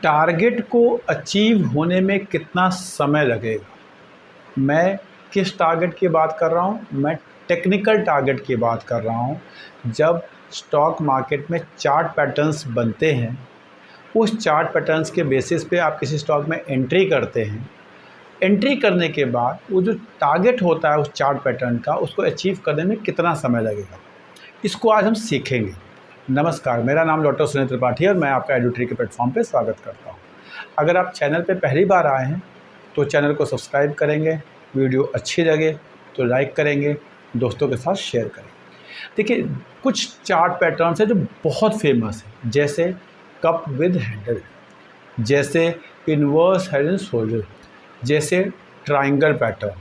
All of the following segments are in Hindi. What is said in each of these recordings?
टारगेट को अचीव होने में कितना समय लगेगा? मैं किस टारगेट की बात कर रहा हूँ? मैं टेक्निकल टारगेट की बात कर रहा हूँ। जब स्टॉक मार्केट में चार्ट पैटर्न्स बनते हैं, उस चार्ट पैटर्न्स के बेसिस पे आप किसी स्टॉक में एंट्री करते हैं। एंट्री करने के बाद वो जो टारगेट होता है उस चार्ट पैटर्न का, उसको अचीव करने में कितना समय लगेगा, इसको आज हम सीखेंगे। नमस्कार, मेरा नाम डॉक्टर सुनील त्रिपाठी है और मैं आपका एडुट्री के प्लेटफॉर्म पे स्वागत करता हूँ। अगर आप चैनल पे पहली बार आए हैं तो चैनल को सब्सक्राइब करेंगे, वीडियो अच्छी लगे तो लाइक करेंगे, दोस्तों के साथ शेयर करेंगे। देखिए, कुछ चार्ट पैटर्न्स हैं जो बहुत फेमस हैं, जैसे कप विद हैंडल, जैसे इन्वर्स हेड एंड शोल्डर, जैसे ट्राइंगल पैटर्न,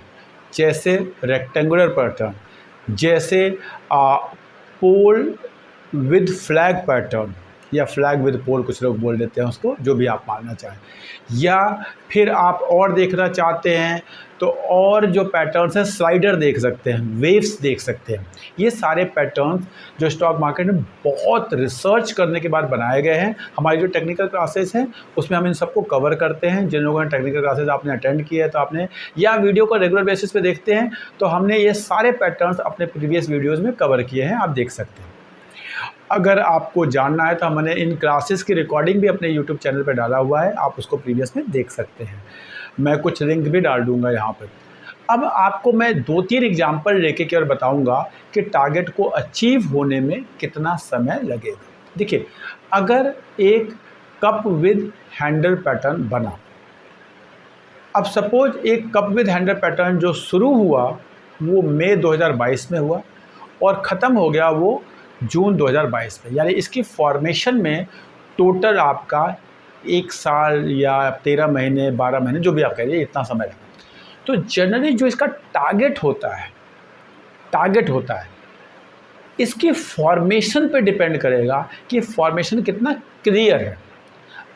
जैसे रेक्टेंगुलर पैटर्न, जैसे पोल विद फ्लैग पैटर्न या फ्लैग विद पोल, कुछ लोग बोल देते हैं उसको, जो भी आप मानना चाहें। या फिर आप और देखना चाहते हैं तो और जो पैटर्न्स हैं, स्लाइडर देख सकते हैं, वेव्स देख सकते हैं। ये सारे पैटर्न्स जो स्टॉक मार्केट में बहुत रिसर्च करने के बाद बनाए गए हैं। हमारी जो टेक्निकल क्लासेस हैं उसमें हम इन सबको कवर करते हैं। जिन लोगों ने टेक्निकल क्लासेस आपने अटेंड किया है तो आपने, या वीडियो को रेगुलर बेसिस पे देखते हैं, तो हमने ये सारे पैटर्न्स अपने प्रीवियस वीडियोज़ में कवर किए हैं, आप देख सकते हैं। अगर आपको जानना है तो हमने इन क्लासेस की रिकॉर्डिंग भी अपने यूट्यूब चैनल पर डाला हुआ है, आप उसको प्रीवियस में देख सकते हैं। मैं कुछ लिंक भी डाल दूंगा यहाँ पर। अब आपको मैं 2-3 एग्जाम्पल लेके के और बताऊंगा कि टारगेट को अचीव होने में कितना समय लगेगा। देखिए, अगर एक कप विद हैंडल पैटर्न बना, अब सपोज एक कप विद हैंडल पैटर्न जो शुरू हुआ वो मई 2022 में हुआ और ख़त्म हो गया वो जून 2022 में, यानी इसकी फॉर्मेशन में टोटल आपका 1 साल या 13 महीने 12 महीने, जो भी आप कह रही है, इतना समय लगा। तो जनरली जो इसका टारगेट होता है इसकी फॉर्मेशन पे डिपेंड करेगा कि फॉर्मेशन कितना क्लियर है।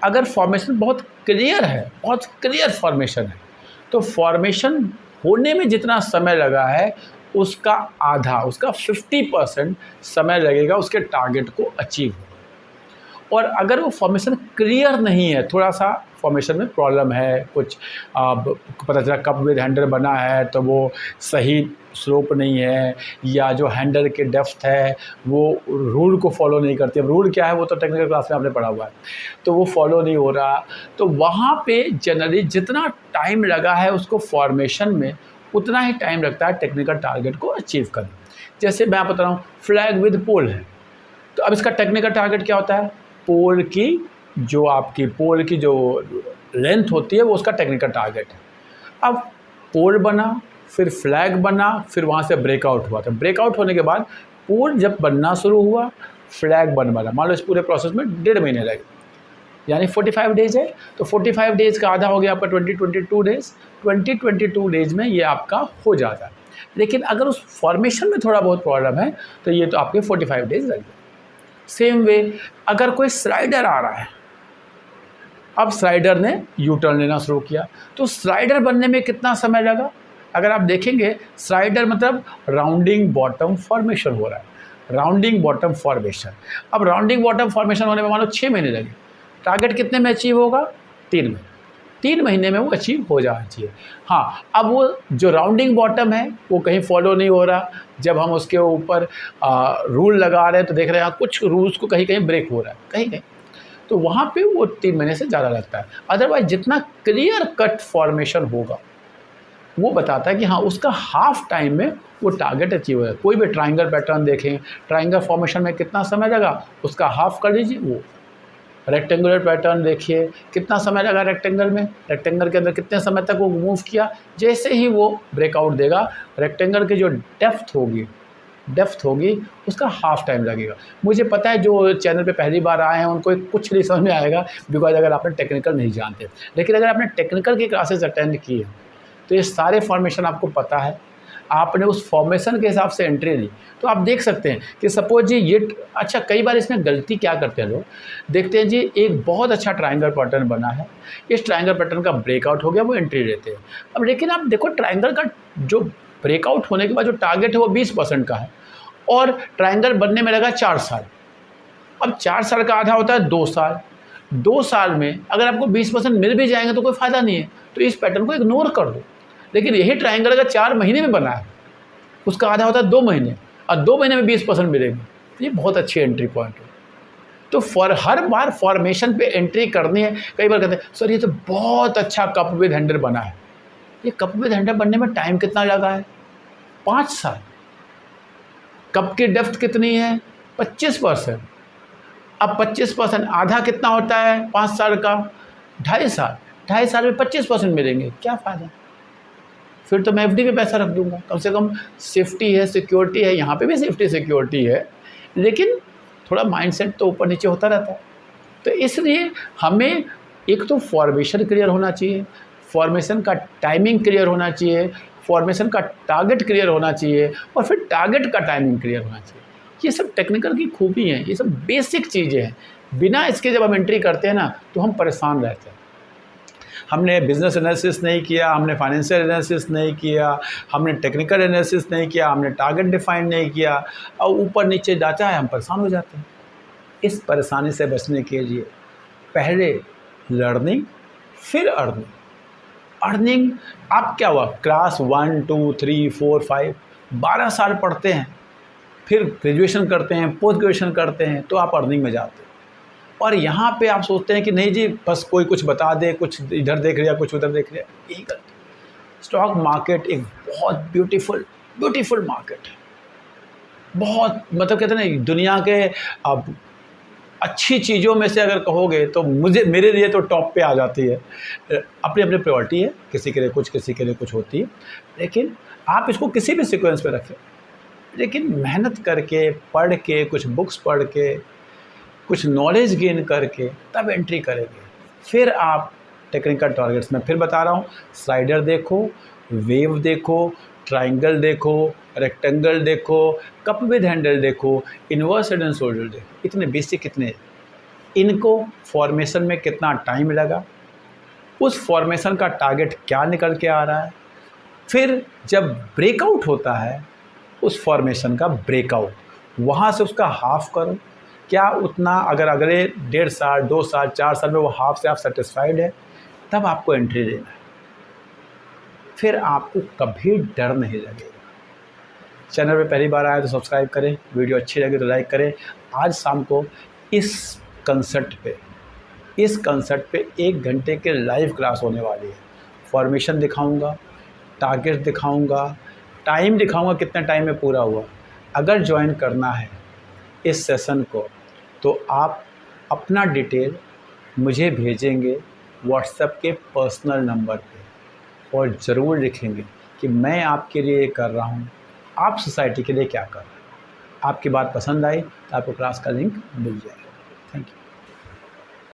अगर फॉर्मेशन बहुत क्लियर है, बहुत क्लियर फॉर्मेशन है, तो फॉर्मेशन होने में जितना समय लगा है उसका आधा, उसका 50% समय लगेगा उसके टारगेट को अचीव होने। और अगर वो फॉर्मेशन क्लियर नहीं है, थोड़ा सा फॉर्मेशन में प्रॉब्लम है, कुछ पता चला कप विद हैंडल बना है तो वो सही स्लोप नहीं है, या जो हैंडल के डेप्थ है वो रूल को फॉलो नहीं करती। अब रूल क्या है वो तो टेक्निकल क्लास में आपने पढ़ा हुआ है, तो वो फॉलो नहीं हो रहा, तो वहाँ पे जनरली जितना टाइम लगा है उसको फॉर्मेशन में, उतना ही टाइम लगता है टेक्निकल टारगेट को अचीव करने। जैसे मैं बता रहा हूँ, फ्लैग विद पोल है, तो अब इसका टेक्निकल टारगेट क्या होता है? पोल की जो लेंथ होती है वो उसका टेक्निकल टारगेट है। अब पोल बना, फिर फ्लैग बना, फिर वहाँ से ब्रेकआउट हुआ। तो ब्रेकआउट होने के बाद पोल जब बनना शुरू हुआ, फ्लैग बना, मान लो इस पूरे प्रोसेस में 1.5 महीने लगे, यानी 45 डेज है। तो 45 डेज का आधा हो गया आपका 2022 डेज। 2022 डेज में ये आपका हो जाता है। लेकिन अगर उस फॉर्मेशन में थोड़ा बहुत प्रॉब्लम है तो ये तो आपके 45 डेज लग गए। सेम वे, अगर कोई स्लाइडर आ रहा है, अब स्लाइडर ने यू टर्न लेना शुरू किया, तो स्लाइडर बनने में कितना समय लगा? अगर आप देखेंगे, स्लाइडर मतलब राउंडिंग बॉटम फॉर्मेशन हो रहा है, राउंडिंग बॉटम फॉर्मेशन। अब राउंडिंग बॉटम फॉर्मेशन होने में मान लो 6 महीने लगे, टारगेट कितने में अचीव होगा? 3 महीने में वो अचीव हो जाना चाहिए। हाँ, अब वो जो राउंडिंग बॉटम है वो कहीं फॉलो नहीं हो रहा। जब हम उसके ऊपर रूल लगा रहे हैं तो देख रहे हैं कुछ रूल्स को कहीं कहीं ब्रेक हो रहा है, कहीं कहीं, तो वहाँ पे वो 3 महीने से ज़्यादा लगता है। अदरवाइज जितना क्लियर कट फॉर्मेशन होगा वो बताता है कि हाँ, उसका हाफ टाइम में वो टारगेट अचीव हो है। कोई भी ट्राइंगल पैटर्न देखें, ट्राइंगल फॉर्मेशन में कितना समय लगा, उसका हाफ कर लीजिए। वो रेक्टेंगुलर पैटर्न देखिए, कितना समय लगा रेक्टेंगल में, रेक्टेंगल के अंदर कितने समय तक वो मूव किया। जैसे ही वो ब्रेकआउट देगा, रेक्टेंगल की जो डेप्थ होगी उसका हाफ टाइम लगेगा। मुझे पता है जो चैनल पे पहली बार आए हैं उनको कुछ नहीं समझ में आएगा, बिकॉज अगर आपने टेक्निकल नहीं जानते। लेकिन अगर आपने टेक्निकल की क्लासेस अटेंड की है तो ये सारे फॉर्मेशन आपको पता है, आपने उस फॉर्मेशन के हिसाब से एंट्री ली, तो आप देख सकते हैं कि सपोज जी ये अच्छा, कई बार इसमें गलती क्या करते हैं लोग, देखते हैं जी एक बहुत अच्छा ट्रायंगल पैटर्न बना है, इस ट्रायंगल पैटर्न का ब्रेकआउट हो गया, वो एंट्री लेते हैं। अब लेकिन आप देखो, ट्रायंगल का जो ब्रेकआउट होने के बाद जो टारगेट है वो 20% का है और ट्रायंगल बनने में लगा 4 साल। अब 4 साल का आधा होता है 2 साल, 2 साल में अगर आपको 20% मिल भी जाएंगे तो कोई फ़ायदा नहीं है, तो इस पैटर्न को इग्नोर कर दो। लेकिन यही ट्रायंगल अगर 4 महीने में बना है, उसका आधा होता है 2 महीने, और 2 महीने में 20% मिलेंगे, तो ये बहुत अच्छी एंट्री पॉइंट है। तो हर बार फॉर्मेशन पे एंट्री करनी है। कई बार कहते हैं सर ये तो बहुत अच्छा कप विद हैंडल बना है। ये कप विद हैंडल बनने में टाइम कितना लगा है? 5 साल। कप की डेप्थ कितनी है? 25%। अब 25% आधा कितना होता है 5 साल का? 2.5 साल। 2.5 साल में 25% मिलेंगे, क्या फ़ायदा? फिर तो मैं एफडी में पैसा रख दूंगा, कम से कम सेफ्टी है, सिक्योरिटी है। यहाँ पे भी सेफ्टी सिक्योरिटी है, लेकिन थोड़ा माइंडसेट तो ऊपर नीचे होता रहता है। तो इसलिए हमें एक तो फॉर्मेशन क्लियर होना चाहिए, फॉर्मेशन का टाइमिंग क्लियर होना चाहिए, फॉर्मेशन का टारगेट क्लियर होना चाहिए, और फिर टारगेट का टाइमिंग क्लियर होना चाहिए। ये सब टेक्निकल की खूबी हैं, ये सब बेसिक चीज़ें हैं। बिना इसके जब हम एंट्री करते हैं ना तो हम परेशान रहते हैं। हमने बिज़नेस एनालिसिस नहीं किया, हमने फाइनेंशियल एनालिसिस नहीं किया, हमने टेक्निकल एनालिसिस नहीं किया, हमने टारगेट डिफाइन नहीं किया, और ऊपर नीचे जाता है, हम परेशान हो जाते हैं। इस परेशानी से बचने के लिए पहले लर्निंग, फिर अर्निंग। अर्निंग आप क्या हुआ, क्लास 1 2 3 4 5 12 साल पढ़ते हैं, फिर ग्रेजुएशन करते हैं, पोस्ट ग्रेजुएशन करते हैं, तो आप अर्निंग में जाते हैं। और यहाँ पे आप सोचते हैं कि नहीं जी बस कोई कुछ बता दे, कुछ इधर देख लिया, कुछ उधर देख लिया, यही गलती। स्टॉक मार्केट एक बहुत ब्यूटीफुल मार्केट है। बहुत मतलब कहते हैं ना, दुनिया के अब अच्छी चीज़ों में से अगर कहोगे तो मेरे लिए तो टॉप पे आ जाती है। अपनी अपनी प्रायोरिटी है, किसी के लिए कुछ, किसी के लिए कुछ होती है, लेकिन आप इसको किसी भी सीक्वेंस पे रखें, लेकिन मेहनत करके, पढ़ के, कुछ बुक्स पढ़ के, कुछ नॉलेज गेन करके तब एंट्री करेंगे। फिर आप टेक्निकल टारगेट्स में फिर बता रहा हूँ, स्लाइडर देखो, वेव देखो, ट्रायंगल देखो, रेक्टेंगल देखो, कप विद हैंडल देखो, इन्वर्स हेड एंड शोल्डर देखो। इतने बेसिक, इतने इनको फॉर्मेशन में कितना टाइम लगा, उस फॉर्मेशन का टारगेट क्या निकल के आ रहा है, फिर जब ब्रेकआउट होता है उस फॉर्मेशन का ब्रेकआउट, वहाँ से उसका हाफ करो। क्या उतना अगर अगले 1.5 साल, 2 साल, 4 साल में वो हाफ से आप सेटिस्फाइड है, तब आपको एंट्री देना है। फिर आपको कभी डर नहीं लगेगा। चैनल पे पहली बार आए तो सब्सक्राइब करें, वीडियो अच्छी लगे तो लाइक करें। आज शाम को इस कंसेप्ट पे 1 घंटे के लाइव क्लास होने वाली है। फॉर्मेशन दिखाऊंगा, टारगेट दिखाऊंगा, टाइम दिखाऊंगा कितना टाइम में पूरा हुआ। अगर ज्वाइन करना है इस सेशन को तो आप अपना डिटेल मुझे भेजेंगे व्हाट्सएप के पर्सनल नंबर पे, और ज़रूर लिखेंगे कि मैं आपके लिए कर रहा हूँ, आप सोसाइटी के लिए क्या कर रहे हैं। आपकी बात पसंद आई तो आपको क्लास का लिंक मिल जाएगा। Thank you.